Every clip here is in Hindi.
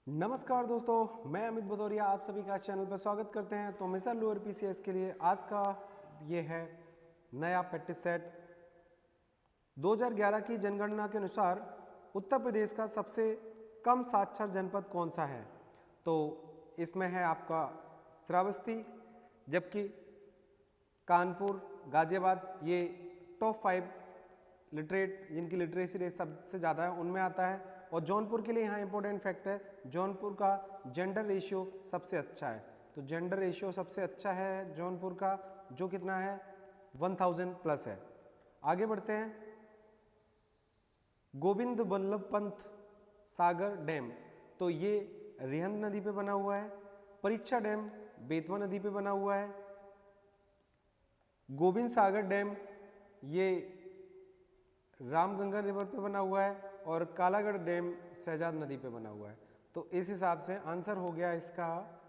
नमस्कार दोस्तों, मैं अमित भदौरिया आप सभी का चैनल पर स्वागत करते हैं। तो मिसल लोअर पीसीएस के लिए आज का ये है नया प्रैक्टिस सेट। 2011 की जनगणना के अनुसार उत्तर प्रदेश का सबसे कम साक्षर जनपद कौन सा है? तो इसमें है आपका श्रावस्ती, जबकि कानपुर, गाजियाबाद ये टॉप 5 लिटरेट जिनकी लिटरेसी रेट सबसे ज़्यादा है उनमें आता है। और जौनपुर के लिए यहाँ इंपॉर्टेंट फैक्ट है, जौनपुर का जेंडर रेशियो सबसे अच्छा है। तो जेंडर रेशियो सबसे अच्छा है जौनपुर का, जो कितना है 1000 प्लस है। आगे बढ़ते हैं। गोविंद बल्लभ पंत सागर डैम, तो ये रिहंद नदी पे बना हुआ है। परीक्षा डैम बेतवा नदी पे बना हुआ है। गोविंद सागर डैम ये रामगंगा रिवर पे बना हुआ है। और कालागढ़ डैम शहजाद नदी पे बना हुआ है। तो इस हिसाब से आंसर हो गया इसका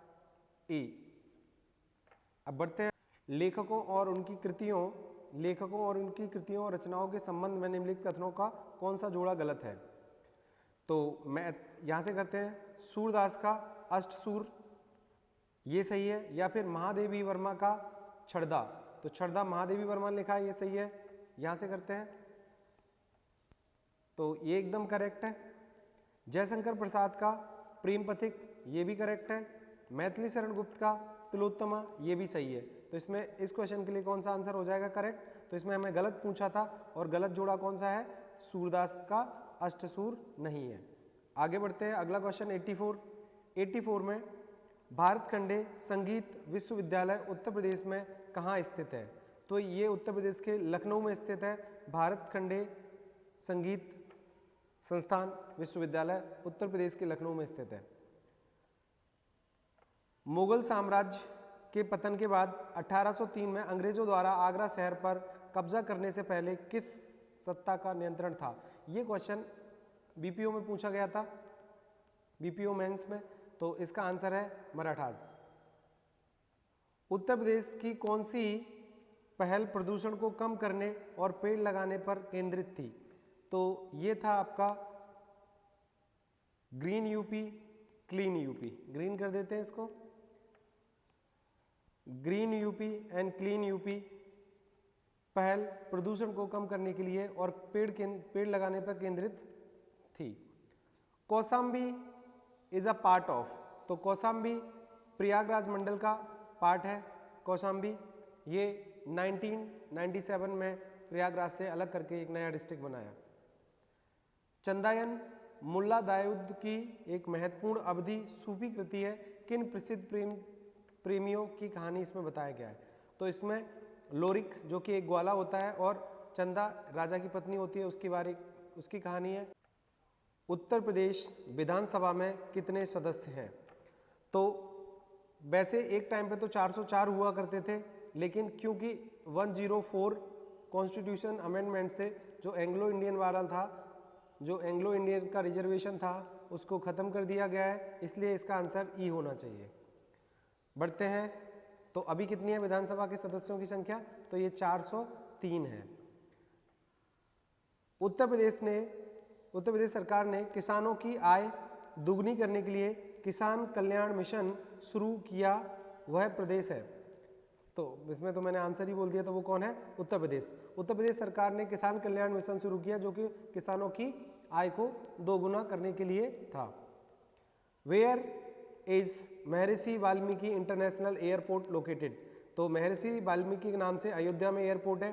ए। अब बढ़ते हैं लेखकों और उनकी कृतियों और रचनाओं के संबंध में निम्नलिखित कथनों का कौन सा जोड़ा गलत है? तो मैं यहां से करते हैं। सूरदास का अष्टसूर ये सही है, या फिर महादेवी वर्मा का छड़दा, तो छड़दा महादेवी वर्मा ने लिखा है, ये सही है। यहां से करते हैं, तो ये एकदम करेक्ट है। जयशंकर प्रसाद का प्रेम पथिक ये भी करेक्ट है। मैथिली शरण गुप्त का तिलोत्तमा ये भी सही है। तो इसमें इस क्वेश्चन के लिए कौन सा आंसर हो जाएगा करेक्ट? तो इसमें हमें गलत पूछा था और गलत जोड़ा कौन सा है? सूरदास का अष्टसूर नहीं है। आगे बढ़ते हैं। अगला क्वेश्चन 84 में भारत खंडे संगीत विश्वविद्यालय उत्तर प्रदेश में कहाँ स्थित है? तो ये उत्तर प्रदेश के लखनऊ में स्थित है। भारत खंडे संगीत संस्थान विश्वविद्यालय उत्तर प्रदेश के लखनऊ में स्थित है। मुगल साम्राज्य के पतन के बाद 1803 में अंग्रेजों द्वारा आगरा शहर पर कब्जा करने से पहले किस सत्ता का नियंत्रण था? ये क्वेश्चन बीपीओ में पूछा गया था, बीपीओ मेंस में। तो इसका आंसर है मराठास। उत्तर प्रदेश की कौन सी पहल प्रदूषण को कम करने और पेड़ लगाने पर केंद्रित थी? तो ये था आपका green UP clean UP. Green कर देते हैं इसको, green UP and clean UP पहल प्रदूषण को कम करने के लिए और पेड़ लगाने पर केंद्रित थी। Kaushambi is a part of, तो कौशाम्बी प्रयागराज मंडल का पार्ट है। कौशाम्बी ये 1997 में प्रयागराज से अलग करके एक नया डिस्ट्रिक्ट बनाया। चंदायन मुल्ला दाऊद की एक महत्वपूर्ण अवधि सूफी कृति है। किन प्रसिद्ध प्रेमियों की कहानी इसमें बताया गया है? तो इसमें लोरिक जो कि एक ग्वाला होता है और चंदा राजा की पत्नी होती है, उसकी कहानी है। उत्तर प्रदेश विधानसभा में कितने सदस्य हैं? तो वैसे एक टाइम पे तो 404 हुआ करते थे, लेकिन क्योंकि 104 कॉन्स्टिट्यूशन अमेंडमेंट से जो एंग्लो इंडियन वाला था, जो एंग्लो इंडियन का रिजर्वेशन था, उसको ख़त्म कर दिया गया है, इसलिए इसका आंसर ई होना चाहिए। बढ़ते हैं। तो अभी कितनी है विधानसभा के सदस्यों की संख्या? तो ये 403 है। उत्तर प्रदेश सरकार ने किसानों की आय दुगनी करने के लिए किसान कल्याण मिशन शुरू किया, वह प्रदेश है? तो इसमें तो मैंने आंसर ही बोल दिया, तो वो कौन है? उत्तर प्रदेश। उत्तर प्रदेश सरकार ने किसान कल्याण मिशन शुरू किया, जो कि किसानों की आय को दोगुना करने के लिए था। Where is Maharshi Valmiki international airport located? तो महर्षि वाल्मीकि के नाम से अयोध्या में एयरपोर्ट है।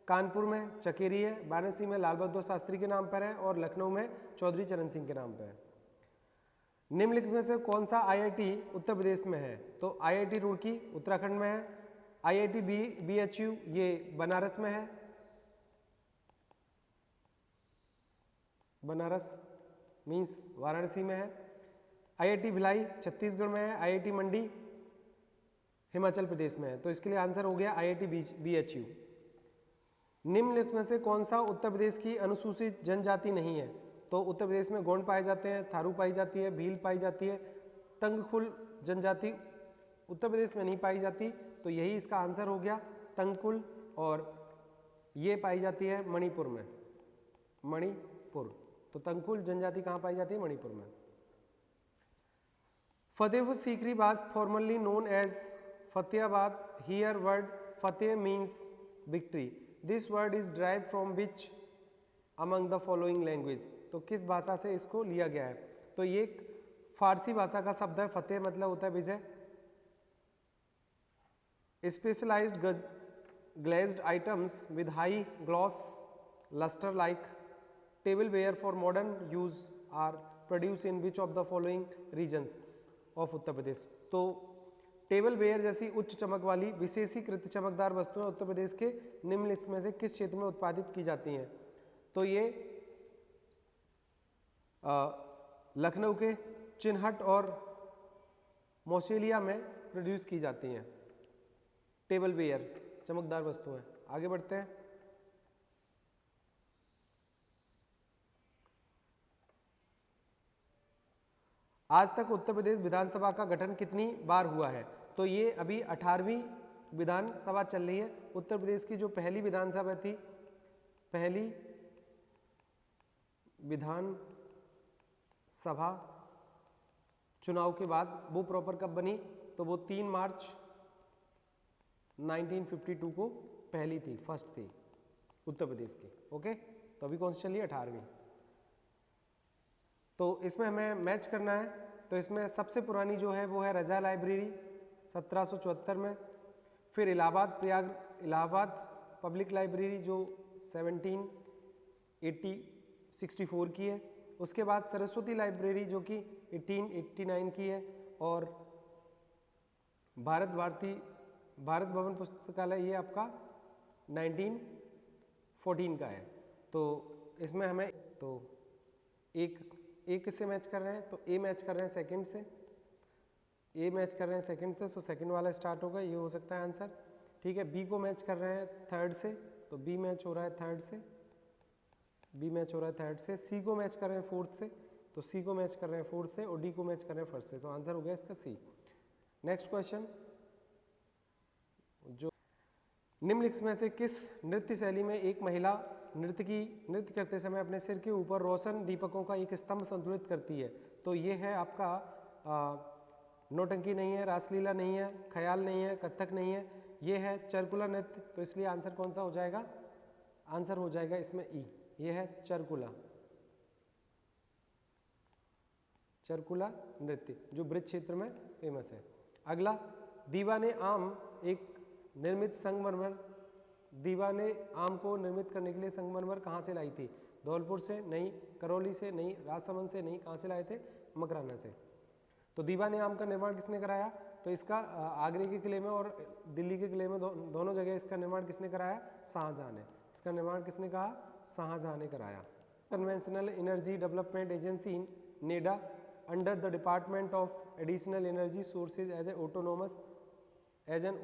कानपुर में चकेरी है, वाराणसी में लाल बहादुर शास्त्री के नाम पर है और लखनऊ में चौधरी चरण सिंह के नाम पर है। निम्नलिखित में से कौन सा आईआईटी उत्तर प्रदेश में है? तो आईआईटी रुड़की उत्तराखंड में है। आईआईटी बीएचयू ये बनारस में है, बनारस मीन्स वाराणसी में है। आईआईटी भिलाई छत्तीसगढ़ में है। आईआईटी मंडी हिमाचल प्रदेश में है। तो इसके लिए आंसर हो गया आईआईटी बीएचयू। निम्नलिखित में से कौन सा उत्तर प्रदेश की अनुसूचित जनजाति नहीं है? तो उत्तर प्रदेश में गोंड पाए जाते हैं, थारू पाई जाती है, भील पाई जाती है। तंगखुल जनजाति उत्तर प्रदेश में नहीं पाई जाती, तो यही इसका आंसर हो गया तंगकुल। और ये पाई जाती है मणिपुर में, मणिपुर। तो तंगकुल जनजाति कहाँ पाई जाती है? मणिपुर में। Fatehpur Sikri was formerly known as Fatehbad. Here word Fateh means victory. This word is derived from which among the following language? तो किस भाषा से इसको लिया गया है? तो ये फारसी भाषा का शब्द है। फतेह मतलब होता है विजय। Specialized glazed items with high gloss luster like tableware for modern use are produced in which of the following regions of Uttar Pradesh? तो टेबलवेयर जैसी उच्च चमक वाली विशेषीकृत चमकदार वस्तुएं उत्तर प्रदेश के निम्नलिखित में से किस क्षेत्र में उत्पादित की जाती हैं? तो ये लखनऊ के चिन्हट और मौसेलिया में प्रोड्यूस की जाती हैं टेबलवेयर चमकदार वस्तुएं। आगे बढ़ते हैं। आज तक उत्तर प्रदेश विधानसभा का गठन कितनी बार हुआ है? तो ये अभी 18वीं विधानसभा चल रही है। उत्तर प्रदेश की जो पहली विधानसभा थी, पहली विधानसभा चुनाव के बाद वो प्रॉपर कब बनी? तो वो 3 मार्च 1952 को पहली थी, फर्स्ट थी उत्तर प्रदेश की। ओके, तो अभी कौन सी चली? 18वीं। तो इसमें हमें मैच करना है। तो इसमें सबसे पुरानी जो है वो है रजा लाइब्रेरी 1774 में। फिर इलाहाबाद पब्लिक लाइब्रेरी जो 1764 की है। उसके बाद सरस्वती लाइब्रेरी जो कि 1889 की है। और भारत भवन पुस्तकालय ये आपका 1914 का है। तो इसमें हमें तो एक किससे मैच कर रहे हैं? तो ए मैच कर रहे हैं सेकंड से, ए मैच कर रहे हैं सेकंड से, तो सेकंड वाला स्टार्ट होगा, ये हो सकता है आंसर। ठीक है, बी को मैच कर रहे हैं थर्ड से, तो बी मैच हो रहा है थर्ड से, बी मैच हो रहा है थर्ड से। सी को मैच कर रहे हैं फोर्थ से, तो सी को मैच कर रहे हैं फोर्थ से, और डी को मैच कर रहे हैं फर्स्ट से, तो आंसर हो गया इसका सी। नेक्स्ट क्वेश्चन, जो निम्नलिखित में से किस नृत्य शैली में एक महिला नृत्य करते समय अपने सिर के ऊपर रोशन दीपकों का एक स्तंभ संतुलित करती है? तो ये है आपका नौटंकी नहीं है, रासलीला नहीं है, ख्याल नहीं है, कथक नहीं है, ये है चरकुला नृत्य। तो इसलिए आंसर कौन सा हो जाएगा? आंसर हो जाएगा इसमें ई, ये है चरकुला नृत्य जो ब्रज क्षेत्र में फेमस है। अगला, दीवाने आम एक निर्मित संगमरमर, दीवाने आम को निर्मित करने के लिए संगमरमर कहाँ से लाई थी? धौलपुर से नहीं, करौली से नहीं, राजसमंद से नहीं, कहाँ से लाए थे? मकराना से। तो दीवाने आम का निर्माण किसने कराया? तो इसका आगरे के किले में और दिल्ली के किले में दोनों जगह इसका निर्माण किसने कराया? शाहजहां ने। इसका निर्माण किसने कहा? शाहजहां ने कराया। Conventional energy development agency NEDA under the department of additional energy sources as an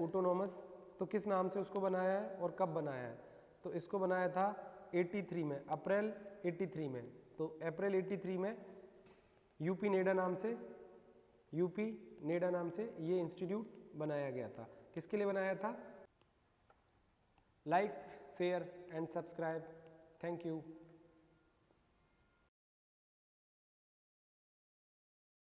autonomous, तो किस नाम से उसको बनाया है और कब बनाया है? तो इसको बनाया था 83 में, अप्रैल 83 में। तो अप्रैल 83 में यूपी नेडा नाम से ये इंस्टीट्यूट बनाया गया था। किसके लिए बनाया था? Like, share and subscribe. Thank you.